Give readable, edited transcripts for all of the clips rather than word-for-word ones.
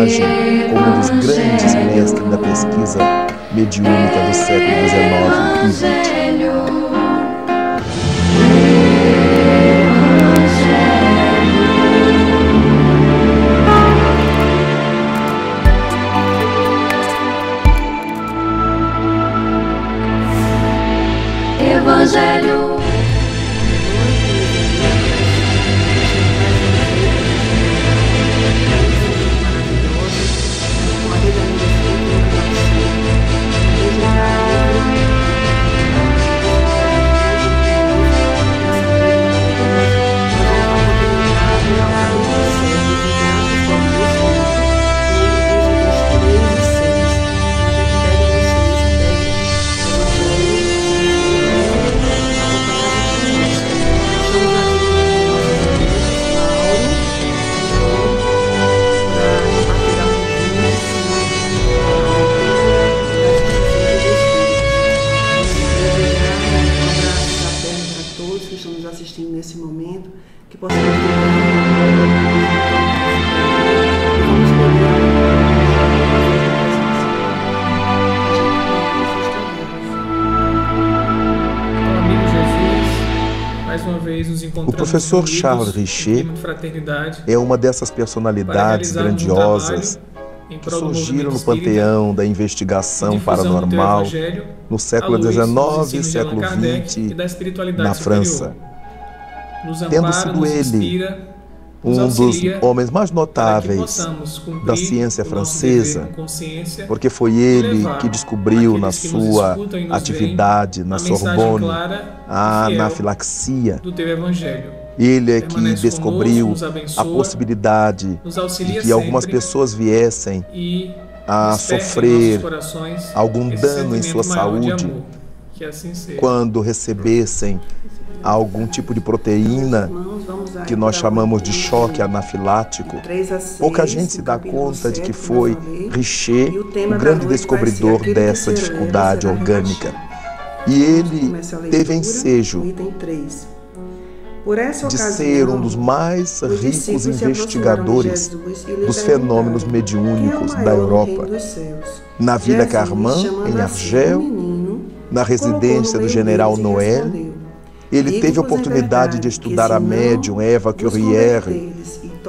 personagem como um dos grandes mestres da pesquisa mediúnica do século XIX e XX. Evangelho. Assistindo nesse momento, que possamos amigo Jesus, mais uma vez nos encontramos. O professor Charles Richer é uma dessas personalidades grandiosas que surgiram no panteão da investigação paranormal no século XIX e século XX na França, tendo sido ele um dos homens mais notáveis da ciência francesa, porque foi ele que descobriu na sua atividade na Sorbonne a anafilaxia. Ele é que descobriu a possibilidade de que algumas pessoas viessem a sofrer algum dano em sua saúde quando recebessem algum tipo de proteína que nós chamamos de choque anafilático. Pouca gente se dá conta de que foi Richer o grande descobridor dessa dificuldade orgânica. E ele teve ensejo de ser um dos mais ricos investigadores dos fenômenos mediúnicos da Europa. Na Villa Carman, em Argel, na residência do general Noël, ele teve a oportunidade de estudar a médium Eva Curière,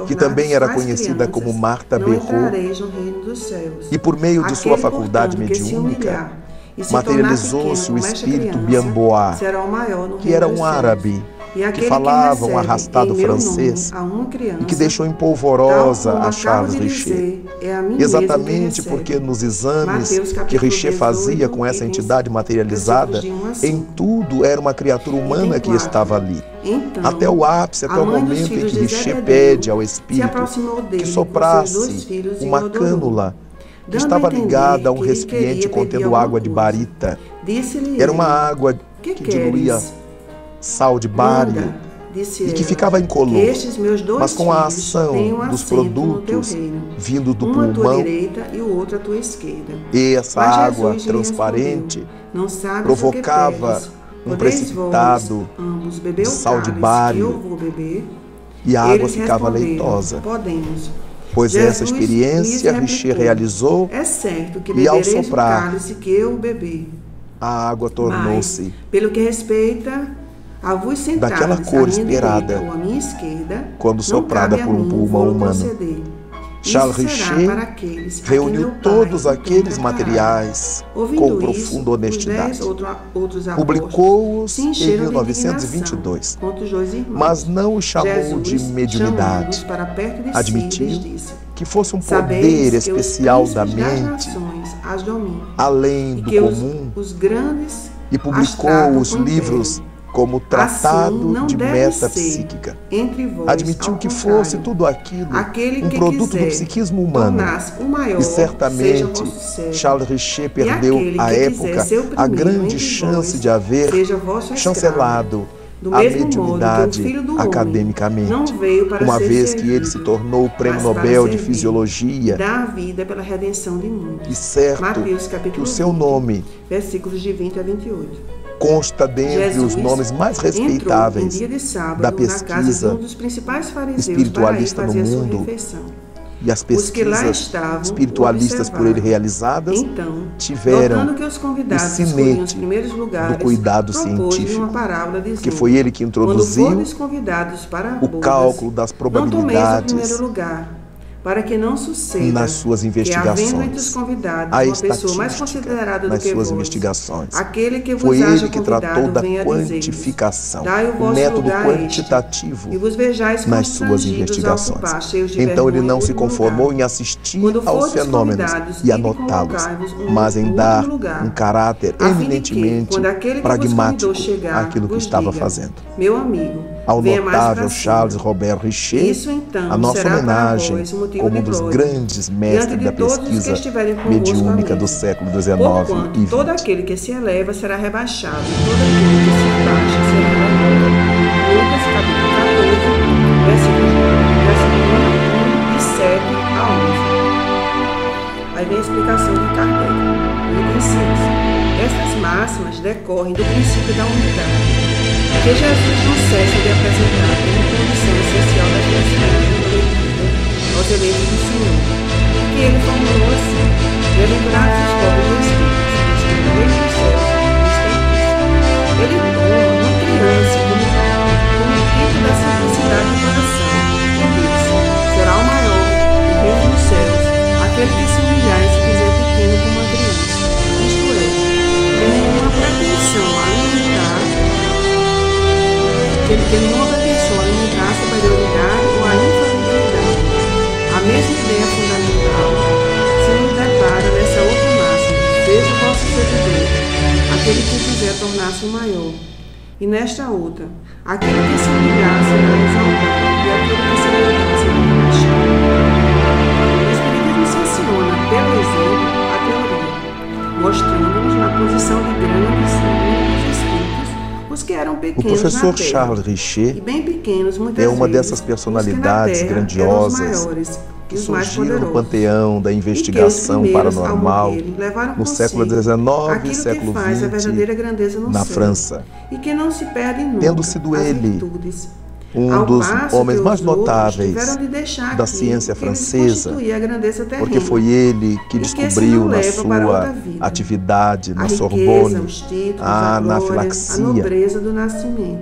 que também era conhecida como Martha Berrault, e por meio de sua faculdade mediúnica, materializou-se o espírito Biamboa, que era um árabe que falava um arrastado francês e que deixou em polvorosa a Charles Richer. Exatamente porque nos exames que Richer fazia com essa entidade materializada, em tudo era uma criatura humana que estava ali. Até o ápice, até o momento em que Richer pede ao espírito que soprasse uma cânula que estava ligada a um recipiente contendo água de barita. Era uma água que diluía sal de bário e que ficava incolor, mas com a ação dos produtos vindo do pulmão, e essa água transparente provocava um precipitado de sal de bário e a água ficava leitosa. Pois essa experiência Richer realizou e ao soprar a água tornou-se pelo que respeita a vos sentados daquela cor esperada quando soprada por um pulmão humano. Charles Richer reuniu todos aqueles materiais com profunda honestidade. Publicou-os em 1922, mas não os chamou de mediunidade. Admitiu que fosse um poder especial da mente, além do comum, e publicou os livros como tratado de metapsíquica. Admitiu que fosse tudo aquilo um produto do psiquismo humano. E certamente Charles Richer perdeu à época a grande chance de haver chancelado a mediunidade academicamente, uma vez que ele se tornou o Prêmio Nobel de Fisiologia, e certo que o seu nome versículos de 20 a 28. consta dentre os nomes mais respeitáveis da pesquisa espiritualista no mundo, e as pesquisas espiritualistas por ele realizadas tiveram o sinete do cuidado científico, que foi ele que introduziu o cálculo das probabilidades para que não suceda nas suas investigações, a estatística nas suas investigações. Foi ele que tratou da quantificação, o método quantitativo nas suas investigações. Então ele não se conformou em assistir aos fenômenos e anotá-los, mas em dar um caráter eminentemente pragmático àquilo que estava fazendo. Meu amigo, ao notável Charles Robert Richer, a nossa homenagem como um dos grandes mestres da pesquisa mediúnica do século XIX e XX. Todo aquele que se eleva será rebaixado, todo aquele que se abaixa será elevado. Lucas capítulo 14, versículos 1 e 7 a 11. Aí vem a explicação de Kardec. Item 6. Estas máximas decorrem do princípio da unidade, que Jesus não cessa de apresentar como condição essencial da felicidade aos eleitos do Senhor, e que ele formulou assim: bem-aventurados os pobres de espírito, os que no reino dos céus estão. Ele toma uma criança como tipo da simplicidade do coração, e diz: será o maior, o reino dos céus, aquele que se humilhar e se fizer pequeno como uma criança, isto é, tem nenhuma pretensão a alimentar, que ele tem nenhuma pretensão a alimentar a superioridade ou a infalibilidade. A mesma ideia fundamental se nos depara nessa outra máxima: seja o vosso servidor, aquele que quiser tornar-se o maior. E nesta outra: aquele que se humilhar será exaltado, e aquele que se levantar será rebaixado. O Espiritismo sanciona, pelo exemplo, a teoria, mostrando-nos na posição de grandes espíritos os que eram pequenos. O professor na terra, Charles Richer e bem pequenos, muitas é uma vezes, dessas personalidades grandiosas que surgiram no panteão da investigação paranormal no século XIX e século XX na França, e que não se perde nunca, tendo sido ele um dos homens mais notáveis da ciência francesa, porque foi ele que descobriu na sua atividade na Sorbonne a anafilaxia.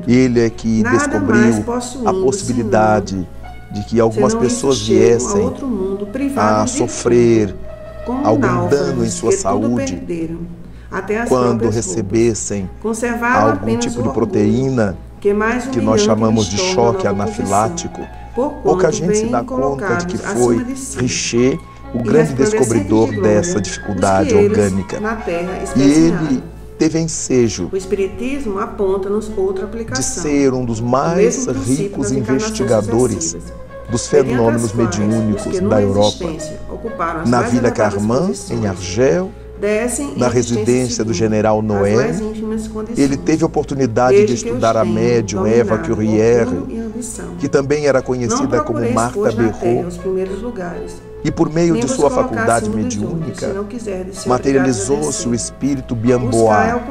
Ele é que descobriu a possibilidade de que algumas pessoas viessem a sofrer algum dano em sua saúde quando recebessem algum tipo de proteína que nós chamamos de choque anafilático. Pouca gente se dá conta de que foi Richer o grande descobridor dessa dificuldade orgânica. E ele teve ensejo o Espiritismo aponta-nos outra aplicação de ser um dos mais ricos investigadores dos fenômenos mediúnicos da Europa. Na Vila Carman, em Argel, na residência do general Noé, ele teve a oportunidade de estudar a médium Eva Curière, que também era conhecida como Martha Berrault, e por meio de sua faculdade mediúnica, materializou-se o espírito Biamboa,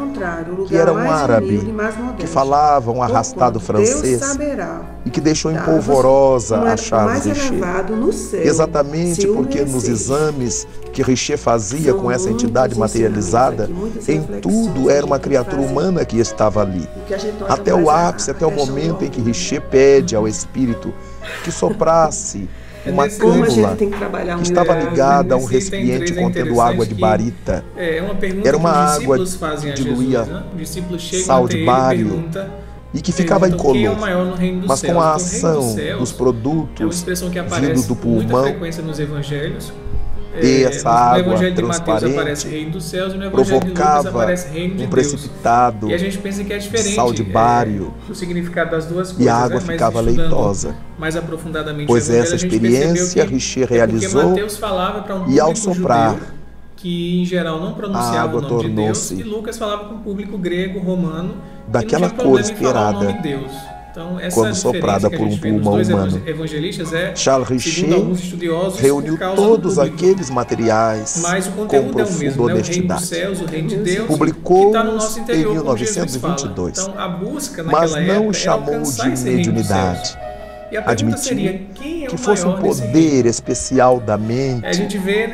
que era um árabe que falava um arrastado francês e que deixou em polvorosa a Charles Richer, exatamente porque nos exames que Richer fazia com essa entidade materializada, em tudo era uma criatura humana que estava ali. Até o ápice, até o momento em que Richer pede ao espírito que soprasse uma cândula que estava ligada a um recipiente contendo água de barita. Era uma água que diluía sal de bário e que ficava incolor, mas com a ação dos produtos vindos do pulmão e essa água transparente provocava um precipitado de sal de bário e a água ficava leitosa. Pois essa experiência Richer realizou e ao soprar que em geral não pronunciava o nome de Deus, e Lucas falava com o público grego, romano, daquela cor esperada. Então, quando soprada por um pulmão humano. Charles Richer reuniu todos aqueles materiais com profunda honestidade. Publicou-os em 1922, mas não o chamou de mediunidade. E a pergunta admitir seria, quem é que o fosse um maior nesse poder reino? especial da mente, A gente vê,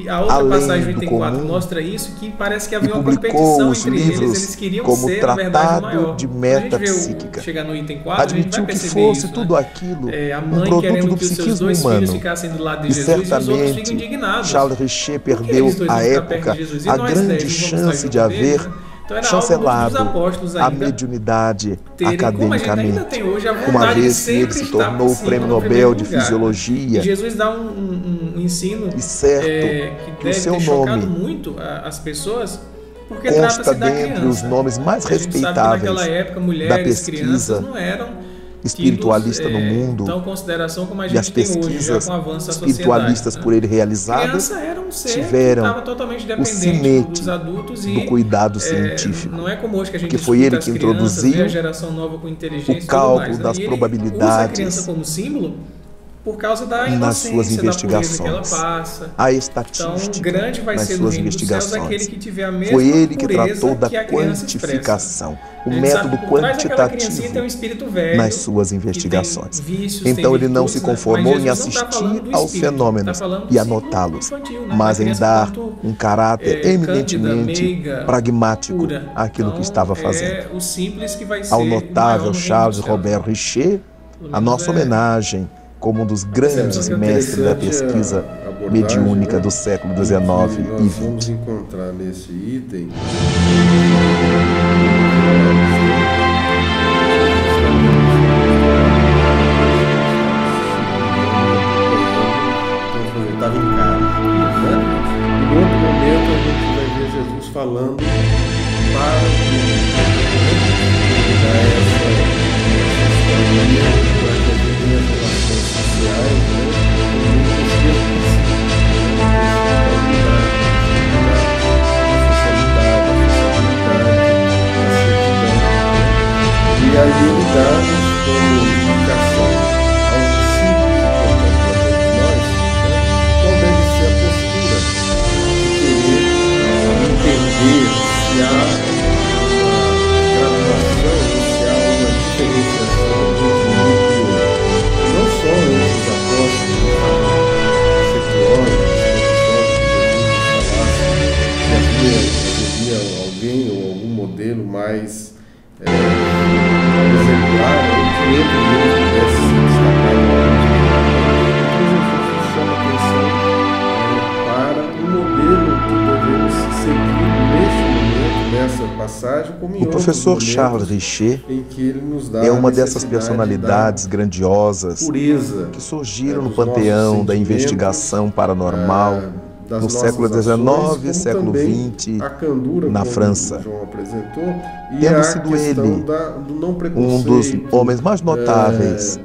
e a outra além passagem do 84 comum, mostra isso, que parece que e havia uma publicou competição os entre livros eles queriam como ser, na verdade, o Tratado maior. de Quando a gente Metapsíquica. vê chegar no item 4, a gente vai Admitiu que perceber fosse isso, tudo né? aquilo A um mãe produto querendo do que os seus psiquismo dois filhos humano. ficassem do lado de E Jesus e os outros ficam certamente indignados. Charles Richer Por que perdeu eles dois à vão ficar perto época de Jesus? E a nós grande 10 não vamos chance estar de junto deles, haver né? Então era chancelado algo dos apóstolos a ainda mediunidade terem, como a gente ainda academicamente, tem hoje, a uma vontade de vez que sempre ele se estar tornou por o cima, Prêmio no Nobel primeiro de lugar. Fisiologia. E Jesus dá um ensino E certo que que o deve seu ter chocado nome muito as pessoas, porque consta trata-se da dentre criança. os nomes mais A gente sabe que respeitáveis naquela época da mulheres, pesquisa crianças não eram espiritualista tidos, no mundo, tão consideração como a e as gente tem hoje, já pesquisas com o avanço da espiritualistas sociedade, né? por ele realizadas Criança era um ser tiveram que estava totalmente o dependente sinete dos adultos e do cuidado científico, não é como hoje que a gente porque foi escuta ele as que crianças, vê introduziu a geração nova com inteligência o e tudo cálculo mais, né? das E ele usa a probabilidades criança como símbolo por causa da nas suas inocência, da pureza que ela investigações. passa. A Então, estatística grande vai nas ser no suas reino dos céus investigações. aquele que tiver a mesma Foi ele que pureza tratou da que a criança expressa. quantificação, o A gente método sabe que por trás daquela criancinha quantitativo tem um espírito velho, nas suas que tem investigações. vícios, Então tem ele não virtudes, se conformou mas em Jesus não tá falando assistir do aos espírito, fenômenos tá falando do e símbolo anotá-los, infantil, né? mas Da em criança dar quanto, um caráter cândida, eminentemente meiga, pragmático pura. àquilo Então, que estava fazendo. É o simples que vai ser Ao o maior notável no reino Charles dos céus. Robert Richer, Pelo a menos nossa homenagem como um dos grandes É mestres da pesquisa mediúnica do século XIX e Nós vamos XX. encontrar nesse item estava em casa, né? E no outro momento a gente vai ver Jesus falando para o mundo, para essa história, para que a gente tenha as relações sociais, né? E aí ele dá como indicação aos discípulos, portanto, para todos nós, né, qual deve ser a postura de querer entender se há uma graduação, se há uma diferenciação entre um e outro. Não só entre os apóstolos seculosos, que havia alguém ou algum modelo mais exemplar, ou que entre eles pudesse se destacar Jesus chama atenção para o modelo que devemos seguir neste momento, nessa passagem, como em O professor outros Charles momentos Richer em que ele nos dá é uma a dessas necessidade personalidades da grandiosas pureza que surgiram no dos nossos panteão da sentimentos, investigação paranormal das no século nossas XIX, ações, século também XX, a candura, na como França. o João apresentou, e Tendo a sido questão ele do não um preconceito, dos homens mais notáveis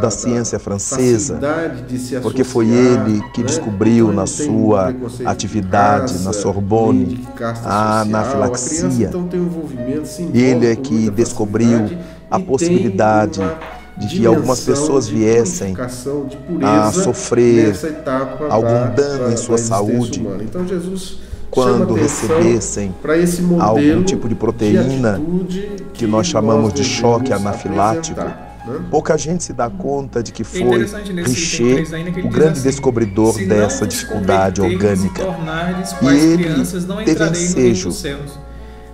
da ciência francesa, facilidade de se porque foi associar, ele que né? descobriu Então, na ele tem sua preconceito de atividade raça, na Sorbonne de casta a social. anafilaxia. A criança, então, tem um envolvimento, se envolve Ele é com que muita descobriu facilidade a e possibilidade tem uma de que algumas dimensão pessoas de viessem purificação, de pureza a sofrer nessa etapa algum dano em sua existência saúde humana. Então Jesus quando chama atenção recebessem para esse modelo algum tipo de proteína atitude que nós chamamos de devemos choque anafilático. apresentar, né? Pouca gente se dá conta de que É foi interessante nesse item Richer 3 ainda que ele o diz grande assim, descobridor "Se não dessa vos dificuldade converterdes orgânica. e tornardes E quais ele crianças, não teve entrareis no reino ensejo dos céus."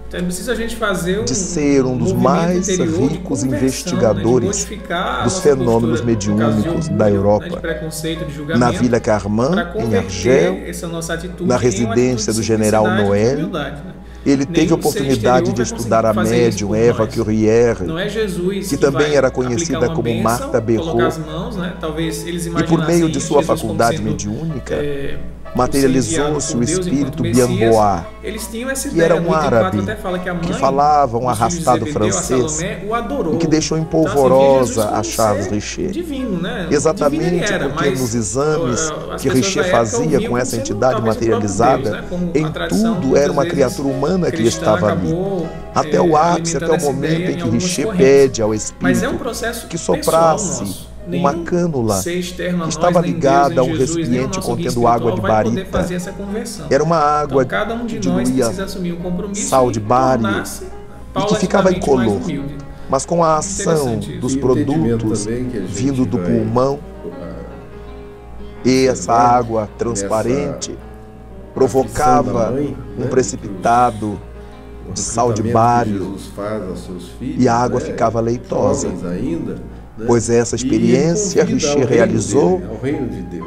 Então é preciso a gente fazer de ser um dos movimento mais interior de ricos conversão, investigadores né, de modificar a dos nossa fenômenos postura, no caso de mediúnicos orgulho, da né, Europa. de preconceito, de Na julgamento, Vila Carmã, para em converter Argel, essa nossa atitude na em uma residência atitude do de general simplicidade e Noel, humildade, né? ele teve Nenhum oportunidade ser exterior de vai estudar a conseguir fazer isso médium por Eva nós. Curie, Não é Jesus que também vai era conhecida aplicar uma como bênção, Martha Berrault, colocar as mãos, né? Talvez eles e imaginassem por meio de isso, sua Jesus como faculdade sendo, mediúnica, ser materializou-se enviado o por Deus espírito enquanto Messias. Biamboá, Eles tinham essa que ideia. era No um item árabe 4 até fala que a mãe que falava um dos filhos de arrastado Zebedeu, a francês, Salomé, o adorou. o que deixou em Então, assim, polvorosa via Jesus a como Charles ser Richer. divino, né? Exatamente Divino ele era, porque mas nos exames as que pessoas Richer da época fazia ouviam com como essa sendo entidade talvez o próprio materializada, Deus, né? Como em a tradição, tudo era uma muitas vezes, criatura humana que cristã estava ali. acabou, Até o ápice, até alimentando o essa momento ideia em que algumas Richer correntes. pede ao Mas espírito é um processo que pessoal soprasse nosso. uma Nenhum cânula ser externo a que nós, estava nem ligada Deus, a um nem Jesus, nem o recipiente nosso guia contendo água de espiritual vai poder barita. fazer essa conversão. Era uma água Então, cada um de que nós diluía precisa assumir um compromisso sal de e bário tornar-se e que ficava paulatinamente mais incolor. humilde. Mas com a ação dos produtos vindo do pulmão e essa água transparente provocava um precipitado de sal de bário e a água ficava leitosa. Pois essa experiência Richer realizou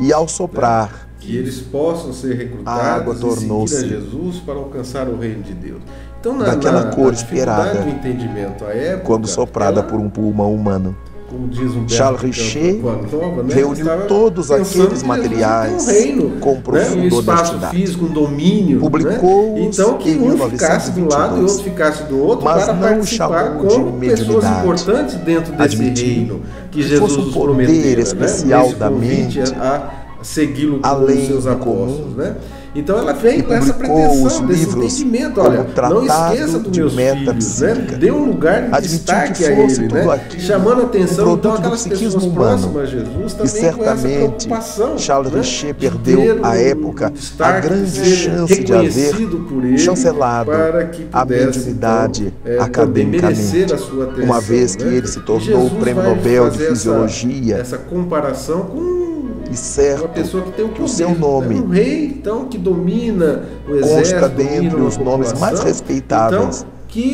e ao soprar, que eles possam ser recrutados a água tornou-se Jesus para alcançar o reino de Deus. Então, daquela cor esperada, do entendimento, à época, quando soprada por um pulmão humano. Como diz Charles Richer reuniu todos aqueles materiais com profunda honestidade. Físico, um domínio, publicou-os então, que em um ficasse do lado e outro ficasse do outro, mas para não o chamou de pessoas importantes dentro desse reino que Jesus nos poder prometera, especial da mente, a segui-lo com além os seus apóstolos, né? Então ela vem com essa pretensão, desse entendimento, olha, não esqueça dos meus filhos, né? Dê um lugar de destaque a ele, né? Chamando a atenção, então, aquelas pessoas próximas a Jesus também e certamente com essa preocupação, Charles Richer perdeu à época a grande chance de haver chancelado a mediunidade academicamente, uma vez que ele se tornou o Prêmio Nobel de Fisiologia. Essa comparação com e certo, uma pessoa que tem o seu nome, um rei, então, que domina o exército, consta dentre os nomes mais respeitáveis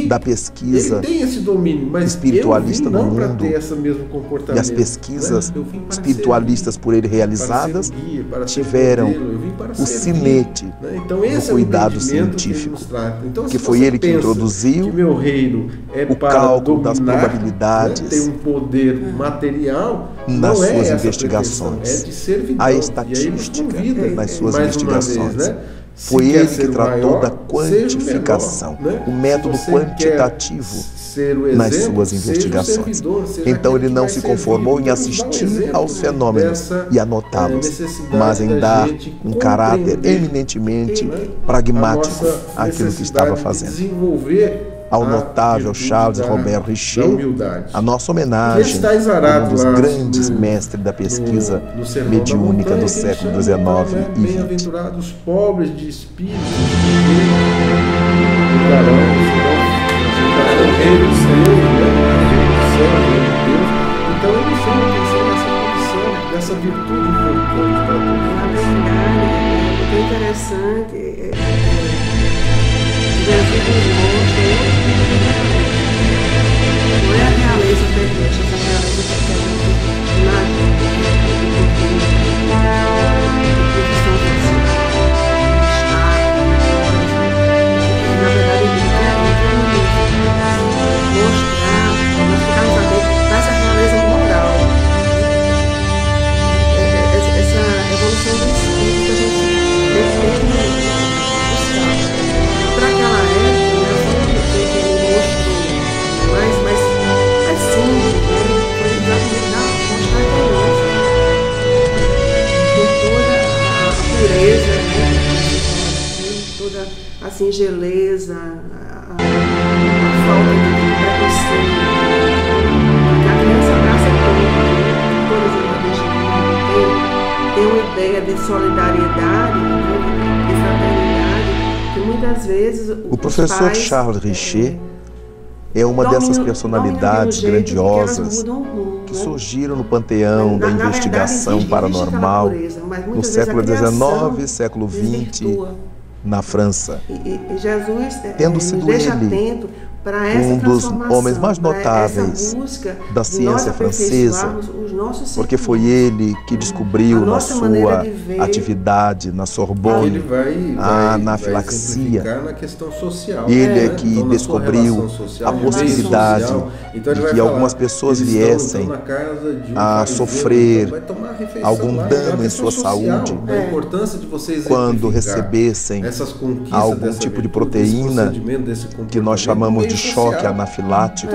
da pesquisa ele tem esse domínio, mas espiritualista no mundo, ter esse mesmo comportamento, e as pesquisas espiritualistas por ele realizadas tiveram o sinete do cuidado científico, que foi ele que introduziu que meu reino o cálculo das probabilidades, tem um poder material nas suas investigações, é de servidão, a estatística nas suas investigações. Foi ele que tratou da quantificação, o método quantitativo nas suas investigações. Então ele não se conformou em assistir aos fenômenos e anotá-los, mas em dar um caráter eminentemente pragmático àquilo que estava fazendo. Ao notável Charles Robert Richer, a nossa homenagem como um dos grandes mestres da pesquisa mediúnica do século XIX e XX. Bem-aventurados pobres de espírito, então ele chama a atenção nessa condição, dessa virtude importante para todos. Na verdade, é interessante. Jesus nos mostra não é a realeza terrestre, essa realeza terrestre na posição na verdade ele quer mostrar, nós ficamos sabendo dessa realeza moral, essa evolução do espírito que a gente tem que buscar. Para aquela época, ele mostrou, mas é simples, foi exatamente mostrar a criança, com toda a pureza, toda a singeleza, a falta de preconceito, que a criança nasce tem uma ideia de solidariedade, de fraternidade, que muitas vezes o professor Charles Richer é uma dessas personalidades grandiosas que surgiram no panteão da investigação paranormal no século XIX e século XX na França, tendo sido ele um dos homens mais notáveis da ciência francesa, porque foi ele que descobriu na sua atividade na Sorbonne a anafilaxia. Ele é que descobriu a possibilidade de que algumas pessoas viessem a sofrer algum dano em sua saúde quando recebessem algum tipo de proteína que nós chamamos de choque anafilático.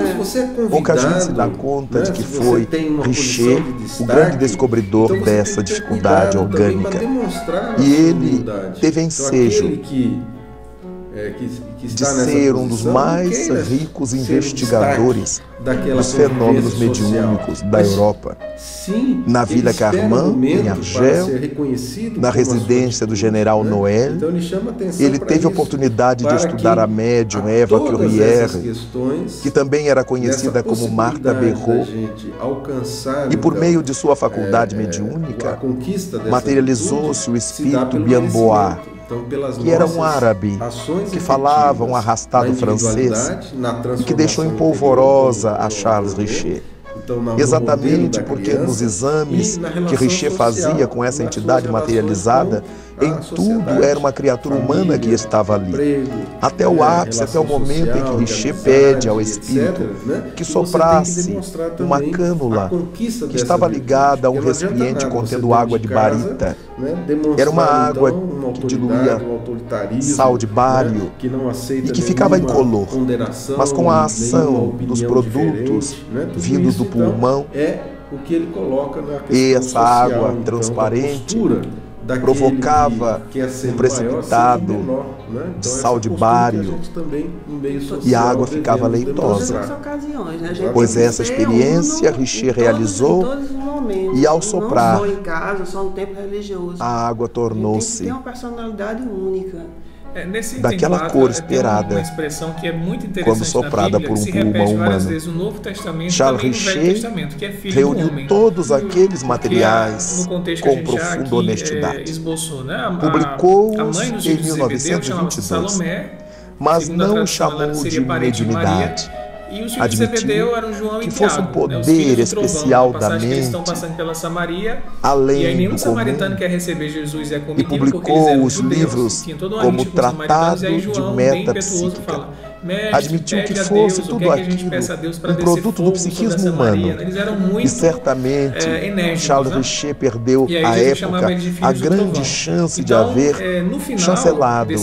Pouca gente se dá conta de que foi Richer o grande descobridor dessa dificuldade orgânica. E ele teve ensejo de ser um dos mais ricos investigadores dos fenômenos mediúnicos da Europa. Na Vila Carmã, em Argel, na residência do general Noël, ele teve a oportunidade de estudar a médium Eva Curière, que também era conhecida como Martha Berrault, e por meio de sua faculdade mediúnica, materializou-se o espírito Bienbois, que era um árabe que falava um arrastado francês e que deixou em polvorosa a Charles Richer. Exatamente porque nos exames que Richer fazia com essa entidade materializada, em tudo era uma criatura humana que estava ali. Até o ápice, até o momento em que Richer pede ao espírito que soprasse uma cânula que estava ligada a um recipiente contendo água de barita. Era uma água que diluía sal de bário e que ficava incolor, mas com a ação dos produtos vindos do pulmão, e essa água transparente provocava um precipitado de sal de bário e a água ficava leitosa. Pois essa experiência Richer realizou e ao soprar, a água tornou-se daquela cor esperada, uma expressão que é muito interessante quando soprada por um pulmão humano. Charles Richer reuniu todos aqueles materiais com profunda honestidade. Publicou-os em 1922, mas não o chamou de mediunidade. Admitiu que fosse um poder especial da mente, além do comum, e publicou os livros como Tratado de Metapsíquica. Admitiu que fosse tudo aquilo um produto do psiquismo humano. E certamente Charles Richer perdeu à época a grande chance de haver chancelado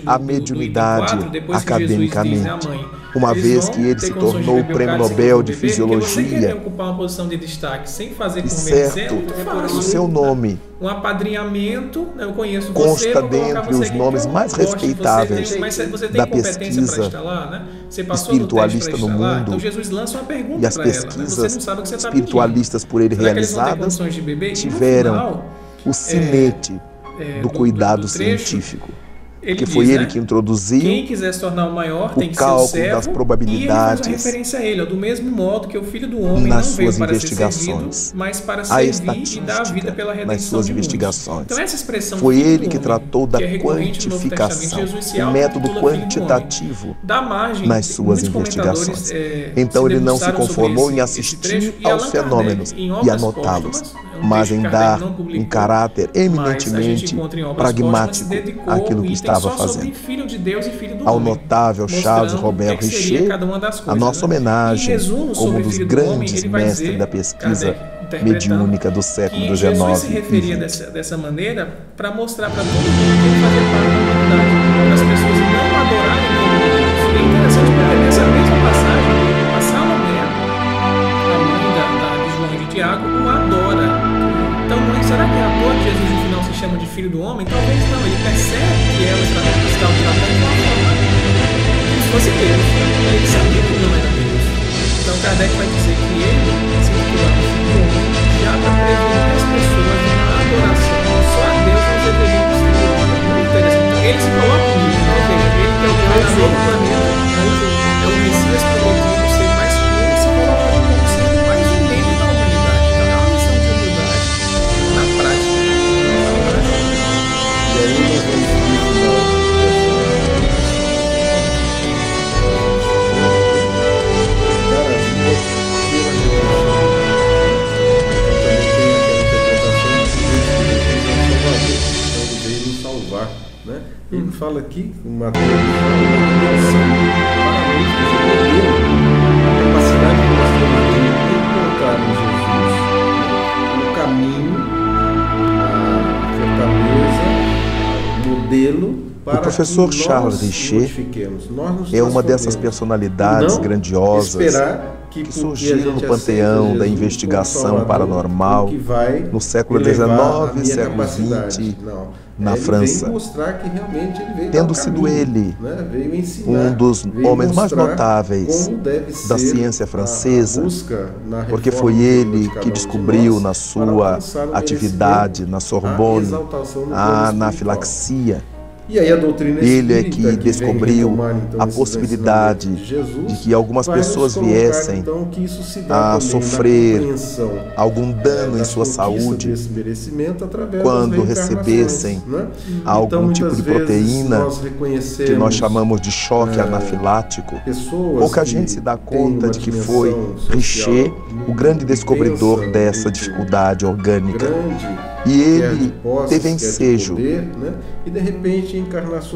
a mediunidade academicamente, uma vez que ele se tornou o Prêmio Nobel de Fisiologia, e certo, o seu nome consta dentre os nomes mais respeitáveis da pesquisa espiritualista no mundo, e as pesquisas espiritualistas por ele realizadas tiveram o sinete do cuidado científico. Porque foi ele que introduziu o cálculo das probabilidades nas suas investigações, a estatística nas suas investigações. Foi ele que tratou da quantificação, o método quantitativo nas suas investigações. Então ele não se conformou em assistir aos fenômenos e anotá-los, mas em dar um caráter eminentemente pragmático àquilo que estava fazendo. Ao notável Charles Robert Richer, a nossa homenagem como um dos grandes mestres da pesquisa mediúnica do século XIX e XX. Dessa maneira, para mostrar para todo mundo que ele fazia parte da humanidade, para as pessoas não adorarem como Deus. É interessante porque nessa mesma passagem, a Salomé, a mãe de João e de Tiago, o adora. Então, será que a dor de Jesus no final se chama de filho do homem? Talvez não, ele percebe que ela está tratando de uma forma como se fosse Deus. Ele sabia que não era Deus. Então, Kardec vai dizer que ele, se tornar filho do homem, já está prevendo as pessoas na adoração. Só a Deus não deveria ser o homem. Muito interessante. Ele se coloca no livro, ou seja, ele que é o criador do planeta, é o Messias prometido, o ser mais puro, se coloca como sendo mais um membro da humanidade. Então, é uma missão de humildade na prática. E aí nós vamos ele fala aqui, o Mateus fala uma dimensão para a capacidade que nós temos de encontrar em Jesus o caminho, a fortaleza, o modelo para o professor que Charles Richer nós é uma dessas personalidades grandiosas que surgiram no panteão da investigação paranormal no século XIX, século XX, na França, tendo sido ele um dos homens mais notáveis da ciência francesa, porque foi ele que descobriu na sua atividade na Sorbonne a anafilaxia. Ele é que descobriu a possibilidade de que algumas pessoas viessem a sofrer algum dano em sua saúde quando recebessem algum tipo de proteína que nós chamamos de choque anafilático. Pouca gente se dá conta de que foi Richer o grande descobridor dessa dificuldade orgânica. E ele teve ensejo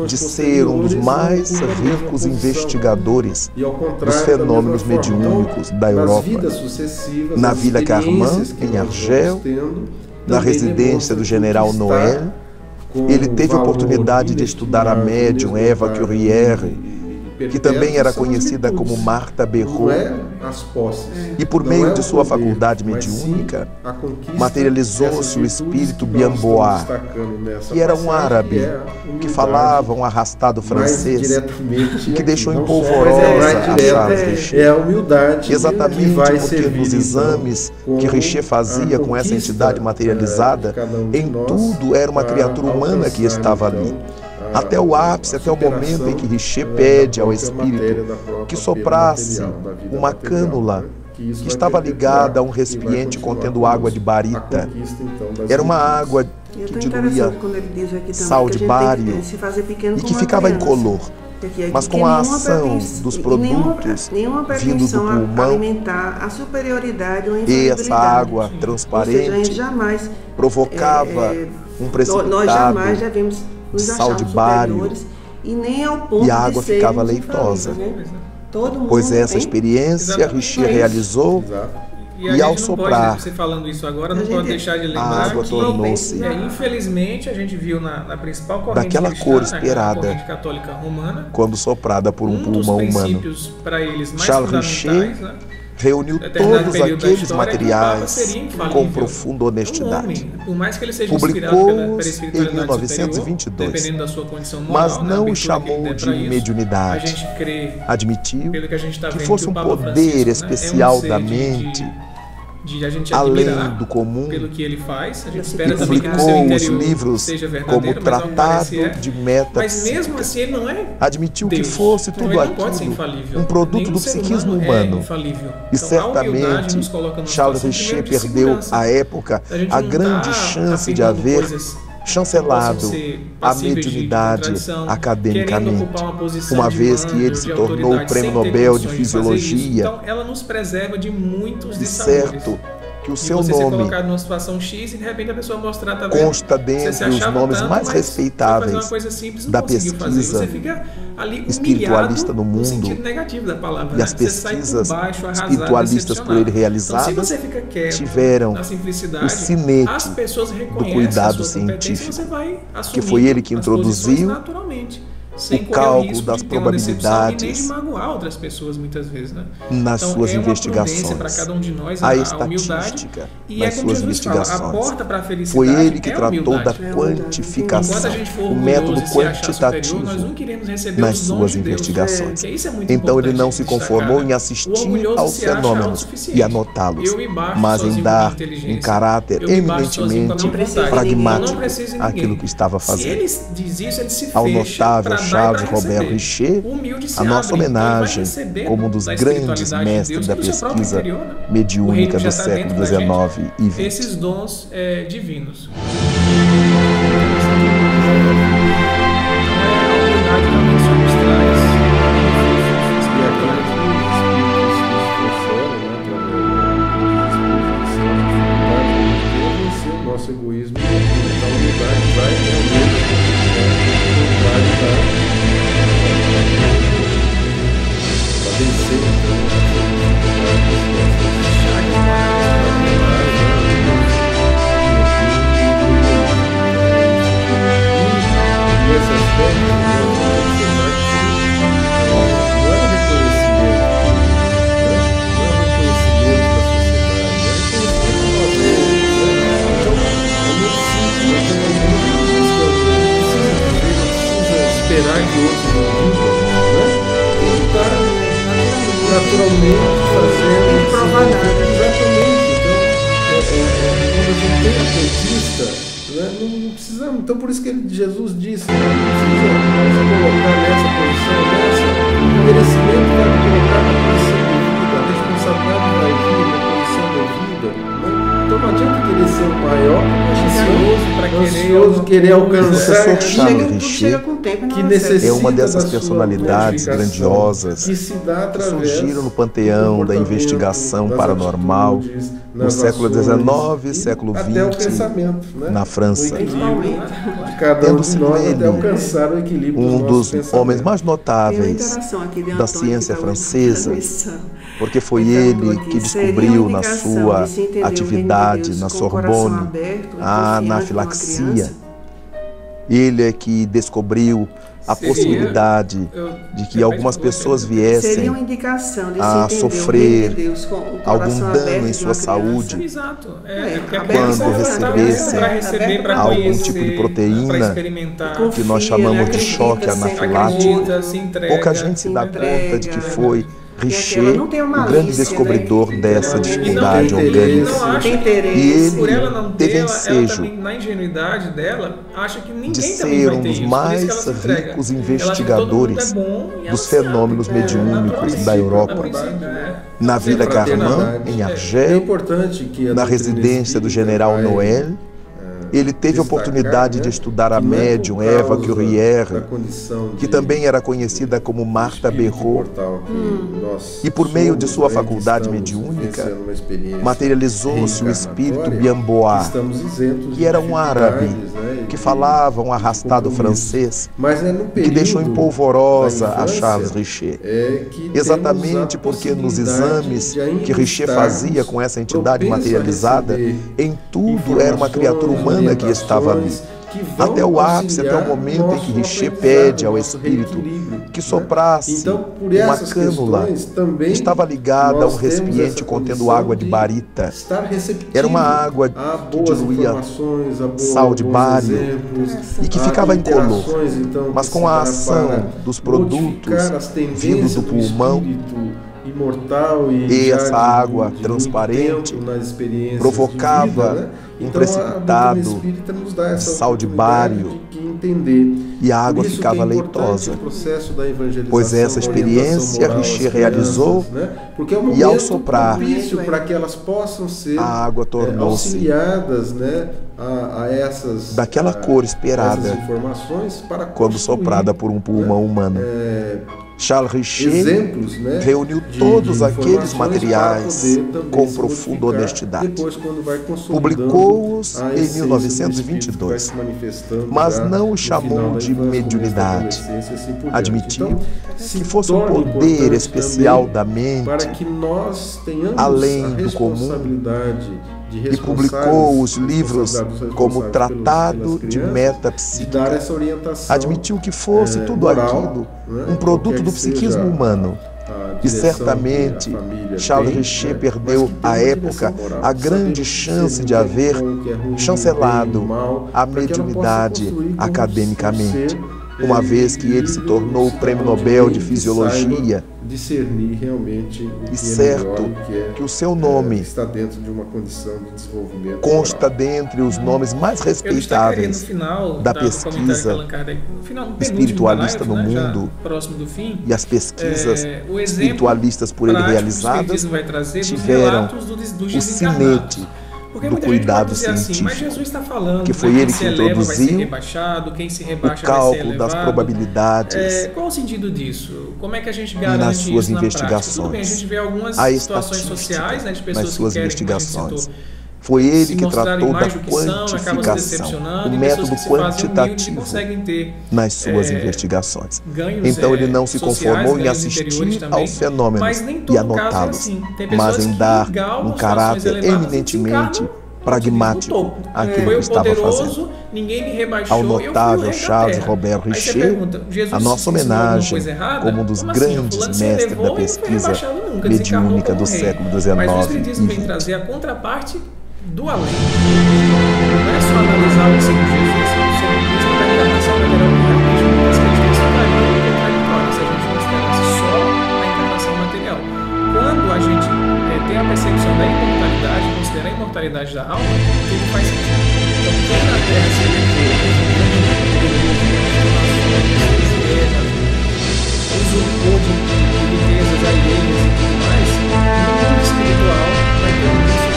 de ser um dos mais ricos investigadores dos fenômenos mediúnicos da Europa. Na Vila Carman, em Argel, na residência do general Noël, ele teve a oportunidade de estudar a médium Eva Curière, que também era conhecida como Martha Berrault, e por meio de sua faculdade mediúnica, materializou-se o espírito Biamboa, que era um árabe que falava um arrastado francês e que deixou em polvorosa a Charles Richer. Exatamente porque nos exames que Richer fazia com essa entidade materializada, em tudo era uma criatura humana que estava ali. Até o ápice, até o momento em que Richer pede ao espírito que soprasse uma cânula que estava ligada a um recipiente contendo água de barita. Era uma água que diluía sal de bário e que ficava incolor. Mas com a ação dos produtos vindos do pulmão, e essa água transparente provocava um precipitado de sal de bário, e a água ficava leitosa. Pois essa experiência Richer realizou, e ao soprar, você falando isso agora, não pode deixar de lembrar a água tornou-se, infelizmente, a gente viu na principal corrente daquela cristã, cor esperada, corrente católica romana, quando soprada por um pulmão humano. Para eles mais Charles Richer reuniu todos aqueles materiais com profunda honestidade. Publicou-os em 1922, mas não o chamou de mediunidade. Admitiu que fosse um poder especial da mente, além do comum, e publicou os livros como Tratado de Metapsíquica. Admitiu que fosse tudo aquilo um produto do psiquismo humano. E certamente Charles Richer perdeu à época a grande chance de haver chancelado a mediunidade academicamente, uma vez que ele se tornou o Prêmio Nobel de Fisiologia. Então, ela nos preserva de muitos de certo que o seu nome consta dentre os nomes mais respeitáveis da pesquisa espiritualista no mundo, e as pesquisas espiritualistas por ele realizadas tiveram o sinete do cuidado científico, que foi ele que introduziu o cálculo das probabilidades nas suas investigações, a estatística nas suas investigações. Foi ele que tratou da quantificação, o método quantitativo nas suas investigações. Então ele não se conformou em assistir aos fenômenos e anotá-los, mas em dar um caráter eminentemente pragmático àquilo que estava fazendo. Ao notável Charles Robert Richer, a nossa homenagem como um dos grandes mestres da pesquisa mediúnica do século XIX e XX. Esses dons divinos. Nosso egoísmo, a unidade vai realmente vencer outros livros, né? Ele está naturalmente fazendo. Tem que provar nada. Exatamente. Então, quando a gente tem um petista, né, não precisamos. Então, por isso que Jesus disse: não precisa se colocar nessa posição, o merecimento vai me colocar na posição devida, a responsabilidade vai vir na posição devida. Né? Então, não adianta querer ser o maior, ansioso querer alcançar. Que necessita é uma dessas personalidades grandiosas que surgiram no panteão da investigação paranormal no século XIX, século XX, na França, tendo sido ele um dos homens mais notáveis da ciência francesa, porque foi ele que descobriu na sua atividade na Sorbonne a anafilaxia. Ele é que descobriu a possibilidade de que algumas pessoas viessem a sofrer algum dano em sua saúde quando recebessem algum tipo de proteína que nós chamamos de choque anafilático. Pouca gente se dá conta de que foi Richer, o grande descobridor dessa dificuldade orgânica. E ele teve ensejo na ingenuidade dela, acha que ninguém de ser um dos mais ricos investigadores dos fenômenos mediúnicos da Europa. Na Vila Carman, em Argel, na residência do general Noël, ele teve a oportunidade de estudar a médium Eva Curière, que também era conhecida como Martha Berrault, e por meio de sua faculdade mediúnica, materializou-se o espírito Biamboa, que era um árabe que falava um arrastado francês, que deixou em polvorosa a Charles Richer. Exatamente porque nos exames que Richer fazia com essa entidade materializada, em tudo era uma criatura humana que estava ali. Até o ápice, até o momento em que Richer pede ao espírito que soprasse uma cânula que estava ligada a um recipiente contendo água de barita. Era uma água que diluía sal de bário e que ficava incolor, mas com a ação dos produtos vindos do pulmão, e essa água transparente provocava um precipitado de sal de bário e a água ficava leitosa. Pois essa experiência Richer realizou, e ao soprar, a água tornou-se daquela cor esperada quando soprada por um pulmão humano. Charles Richer reuniu todos aqueles materiais com profunda honestidade. Publicou-os em 1922, mas não os chamou de mediunidade. Admitiu que fosse um poder especial da mente, além do comum, e publicou os livros como Tratado de Metapsíquica. Admitiu que fosse tudo aquilo um produto do psiquismo humano. E certamente Charles Richer perdeu à época a grande chance de haver chancelado a mediunidade academicamente, uma vez que ele se tornou o Prêmio Nobel de Fisiologia, discernir realmente e certo que o seu nome está dentro de uma condição de desenvolvimento consta dentre os nomes mais respeitáveis da pesquisa espiritualista no mundo, e as pesquisas espiritualistas por ele realizadas tiveram o sinete do cuidado científico, que foi ele que introduziu o cálculo das probabilidades. Qual o sentido disso? Como é que a gente garante nas suas isso investigações? Bem, a gente vê algumas situações sociais, de pessoas nas suas que querem, investigações. Foi ele que tratou da quantificação, o método quantitativo nas suas investigações. Então ele não se conformou em assistir aos fenômenos e anotá-los, mas em dar um caráter eminentemente pragmático àquilo que estava fazendo. Ao notável Charles Robert Richer, a nossa homenagem como um dos grandes mestres da pesquisa mediúnica do século XIX e XX. Trazer a contraparte do além. Não é só analisar o que significa isso, da encarnação material, que realmente muitas questões da alma, tudo faz sentido. Então, quem na Terra se usurpou de riquezas alheias e tudo mais, no mundo espiritual vai ter um isso.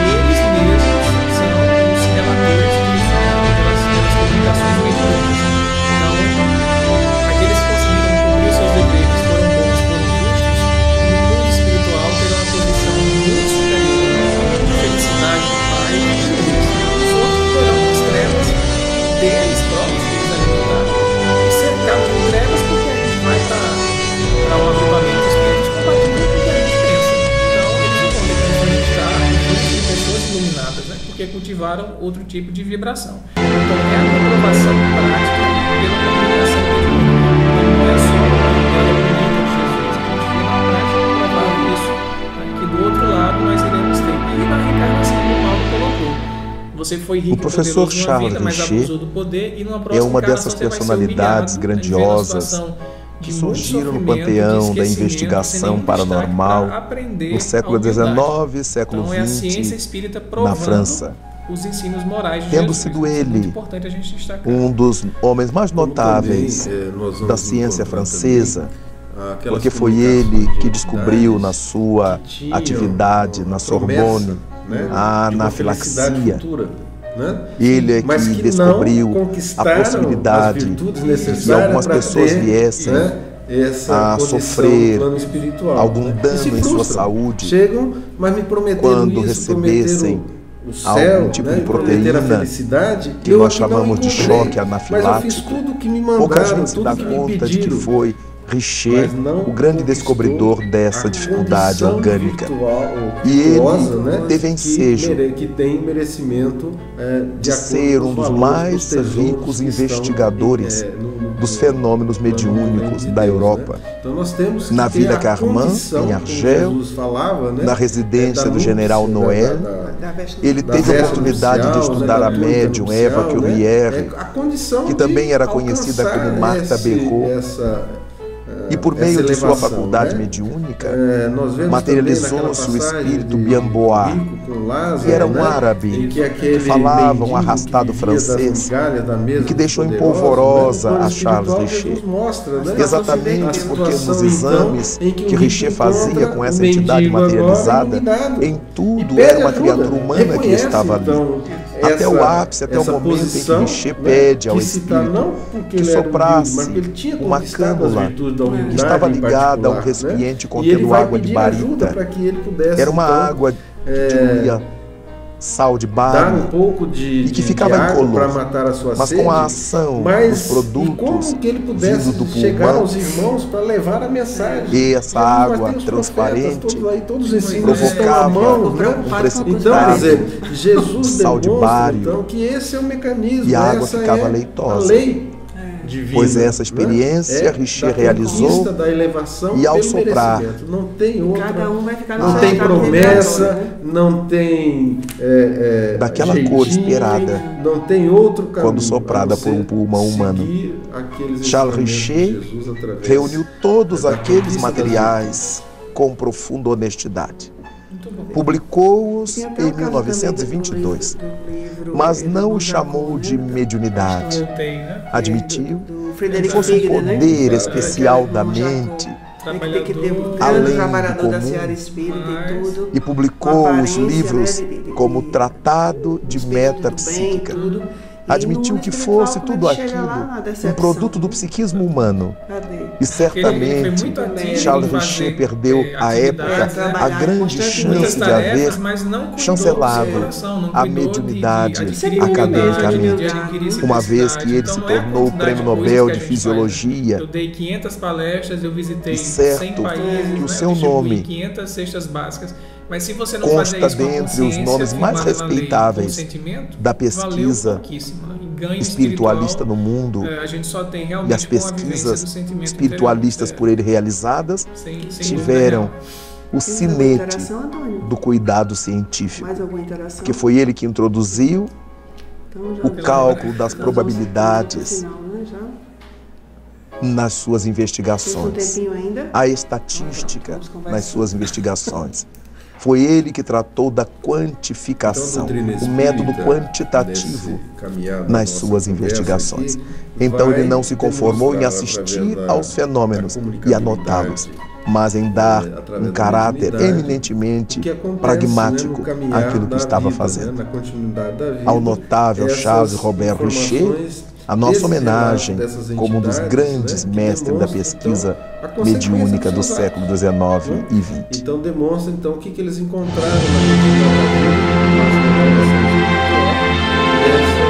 E eles mesmos são os relatores que falam das comunicações mediúnicas. Então, aqueles que conseguiram cumprir seus deveres foram bons, foram justos, no mundo espiritual terão uma posição muito superior de felicidade, de paz, de Deus. Os outros foram as trevas deles próprios, que eles alimentaram. E cercados de trevas porque a gente vai para um agrupamento espírita compatível com o que a gente pensa. Então, eles não vão deixar estar junto de pessoas iluminadas, né? Porque cultivaram outro tipo de vibração. Então, é a comprovação prática pela comunicação mediúnica. Então, não é só uma ideia bonita de Jesus. A gente vê na prática comprovado isso, né? Que do outro lado nós iremos ter. E na reencarnação, como o Paulo colocou, você foi rico, o professor Charles Richer é uma dessas personalidades grandiosas que surgiram no panteão da investigação paranormal no século XIX, século XX, na França, tendo sido ele um dos homens mais notáveis da ciência francesa, porque foi ele que descobriu na sua atividade na Sorbonne a anafilaxia. Ele é que descobriu a possibilidade de que algumas pessoas viessem a sofrer algum dano em sua saúde quando recebessem algum tipo de proteína que nós chamamos de choque anafilático. Pouca gente se dá conta de que foi Richer, o grande descobridor dessa dificuldade orgânica. E ele teve ensejo de ser um dos mais ricos investigadores dos fenômenos mediúnicos da Europa. Na Vila Carman, em Argel, na residência do general Noël, ele teve a oportunidade de estudar a médium Eva Curière, que também era conhecida como Martha Berrault. E por meio de sua faculdade mediúnica, materializou-se o espírito Biamboa, que era um árabe que falava um arrastado francês e que deixou em polvorosa a Charles Richer. Exatamente porque nos exames que Richer fazia com essa entidade materializada, em tudo era uma criatura humana que estava ali. Até o ápice, até o momento em que Richer pede ao espírito que soprasse uma cânula que estava ligada a um recipiente contendo água de barita. Era uma água que diluía sal de bário e que ficava incolor, mas com a ação dos produtos vindo do pulmão, e essa água transparente provocava um precipitado de sal de bário e a água ficava leitosa. Pois essa experiência Richer realizou e ao soprar não tem promessa, não tem daquela cor esperada não tem outro caminho quando soprada por um pulmão humano. Charles Richer reuniu todos aqueles materiais com profunda honestidade. Publicou-os em 1922, mas não o chamou de mediunidade. Admitiu que fosse um poder especial da mente, além do comum, e publicou os livros como Tratado de Metapsíquica. Admitiu que fosse tudo aquilo um produto do psiquismo humano. E certamente Charles Richer perdeu à época a grande chance de haver chancelado a mediunidade academicamente, uma vez que ele se tornou o Prêmio Nobel de Fisiologia. Eu dei 500 palestras, eu visitei 100 países, que o seu nome 500 cestas básicas. Mas se você não consta dentre os nomes mais respeitáveis da pesquisa espiritualista no mundo, e as pesquisas espiritualistas por ele realizadas tiveram o sinete do cuidado científico, que foi ele que introduziu o cálculo das probabilidades nas suas investigações, a estatística nas suas investigações. Foi ele que tratou da quantificação, o método quantitativo nas suas investigações. Então ele não se conformou em assistir aos fenômenos e anotá-los, mas em dar um caráter eminentemente pragmático àquilo que estava fazendo. Ao notável Charles Robert Richer, a nossa homenagem como um dos grandes mestres da pesquisa mediúnica do século XIX e XX. Então demonstra o que eles encontraram na dessa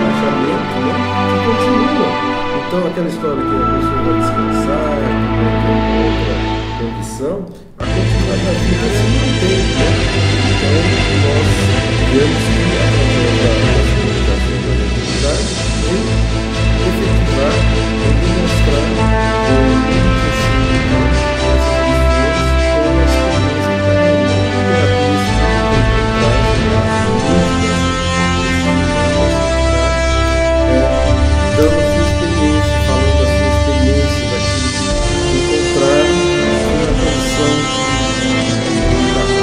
passagem que continua. Então aquela história que a pessoa vai descansar, que vai ter outra condição, a continuidade da vida se mantém. Então nós vemos que através da efetivar e demonstrar dando a sua experiência, falando da sua experiência, daquilo que encontraram na condição de encarnações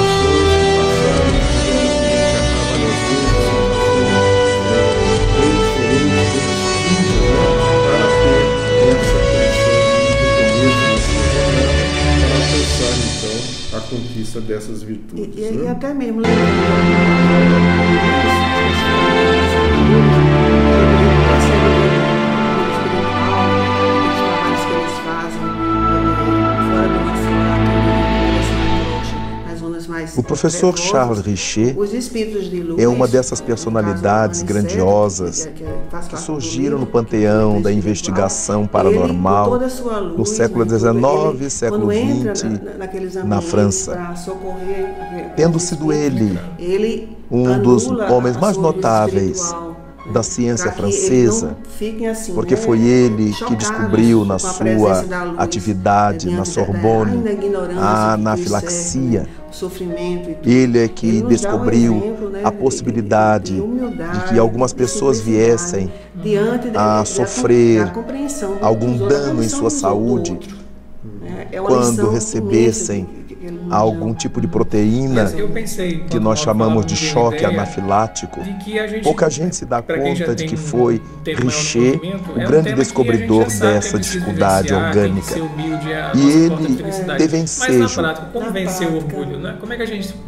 a conquista dessas virtudes. E até mesmo o professor Charles Richer é uma dessas personalidades grandiosas que surgiram no panteão da investigação paranormal no século XIX e século XX na França, tendo sido ele um dos homens mais notáveis da ciência francesa, porque foi ele que descobriu na sua atividade na Sorbonne a anafilaxia. Ele é que descobriu a possibilidade de que algumas pessoas viessem a sofrer algum dano em sua saúde quando recebessem algum tipo de proteína que nós chamamos de choque anafilático. Pouca gente se dá conta de que foi Richer o grande descobridor dessa dificuldade orgânica. E ele teve ensejo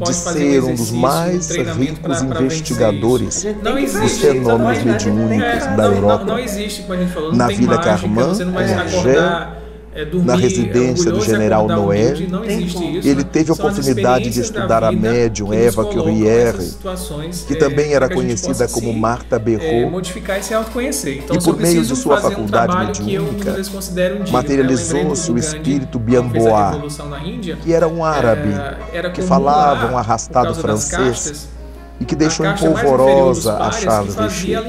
de ser um dos mais ricos investigadores dos fenômenos mediúnicos da Europa. Na Vila Carmã, em Argel, na residência do general Noël, ele teve a oportunidade de estudar a médium Eva Curière, que também era conhecida como Martha Berrault, e por meio de sua faculdade mediúnica, materializou-se o espírito Biamboa, que era um árabe que falava um arrastado francês e que deixou empolvorosa a Charles Richer,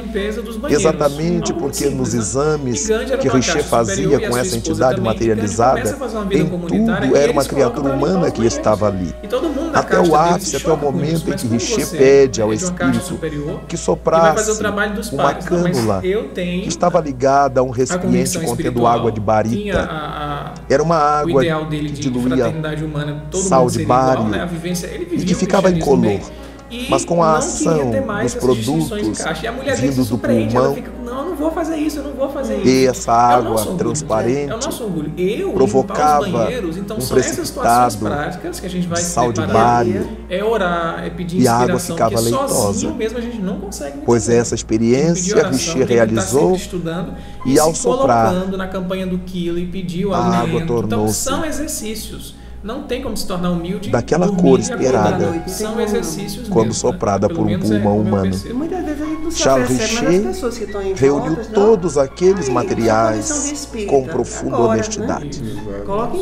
exatamente porque nos exames que Richer fazia com essa entidade materializada, em tudo era uma criatura humana que estava ali. Até o ápice, até o momento em que Richer pede ao espírito que soprasse uma cânula que estava ligada a um recipiente contendo água de barita. Era uma água que diluía sal de bário e que ficava incolor. Mas com a ação dos produtos vindos do pulmão, não vou fazer isso, eu não vou fazer isso. E essa água transparente provocava um precipitado de sal de bário e a água ficava leitosa. Pois essa experiência Richer realizou e ao soprar a água tornou-se não tem como se tornar humilde daquela cor esperada são exercícios quando soprada por um pulmão humano. Charles Richer reuniu todos aqueles materiais com profunda honestidade.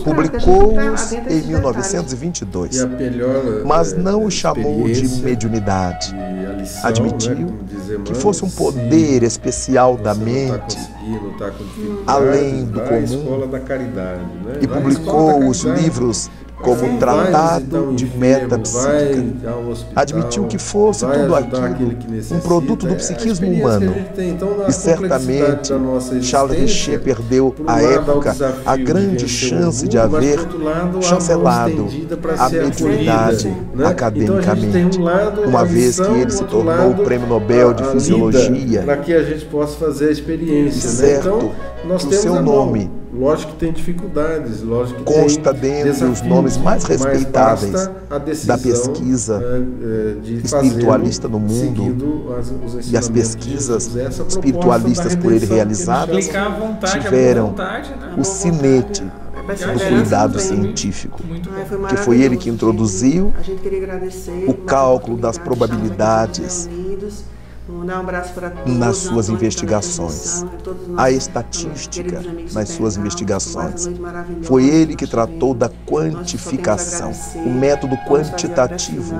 Publicou-os em 1922, mas não os chamou de mediunidade. Admitiu que fosse um poder especial da mente, além do comum, e publicou os livros como tratado de metapsíquica. Admitiu que fosse tudo aquilo um produto do psiquismo humano. E certamente Charles Richer perdeu à época a grande chance de haver chancelado a mediunidade academicamente, uma vez que ele se tornou o Prêmio Nobel de Fisiologia. Para que a gente possa fazer a experiência. Certo, né? Então, nós que o seu nome lógico que tem dificuldades, lógico que consta tem dentre os nomes mais respeitáveis da pesquisa espiritualista no mundo, e as pesquisas espiritualistas por ele realizadas tiveram o sinete do cuidado científico, que foi ele que introduziu o cálculo das probabilidades nas suas investigações, a estatística nas suas investigações. Foi ele que tratou da quantificação, o método quantitativo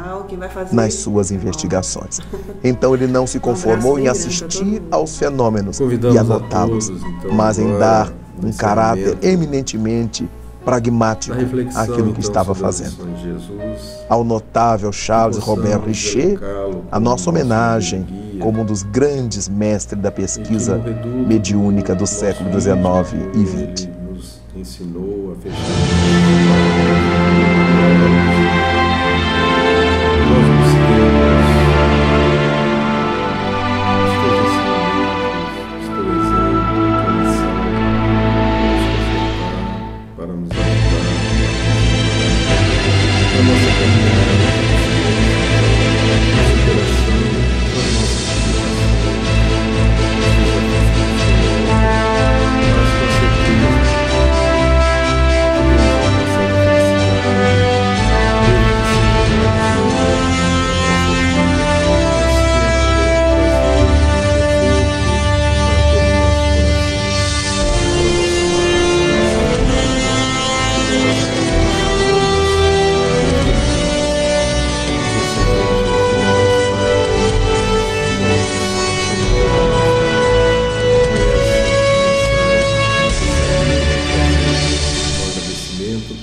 nas suas investigações. Então ele não se conformou em assistir aos fenômenos e anotá-los, mas em dar um caráter eminentemente pragmático àquilo que estava fazendo. Ao notável Charles Robert Richer, a nossa homenagem como um dos grandes mestres da pesquisa mediúnica do século XIX e XX. Ele nos ensinou a fechar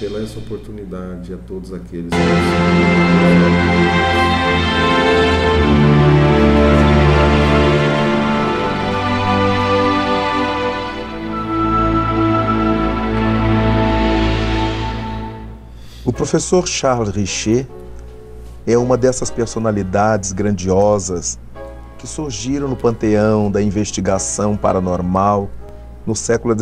pela essa oportunidade a todos aqueles que O professor Charles Richer é uma dessas personalidades grandiosas que surgiram no panteão da investigação paranormal no século XIX.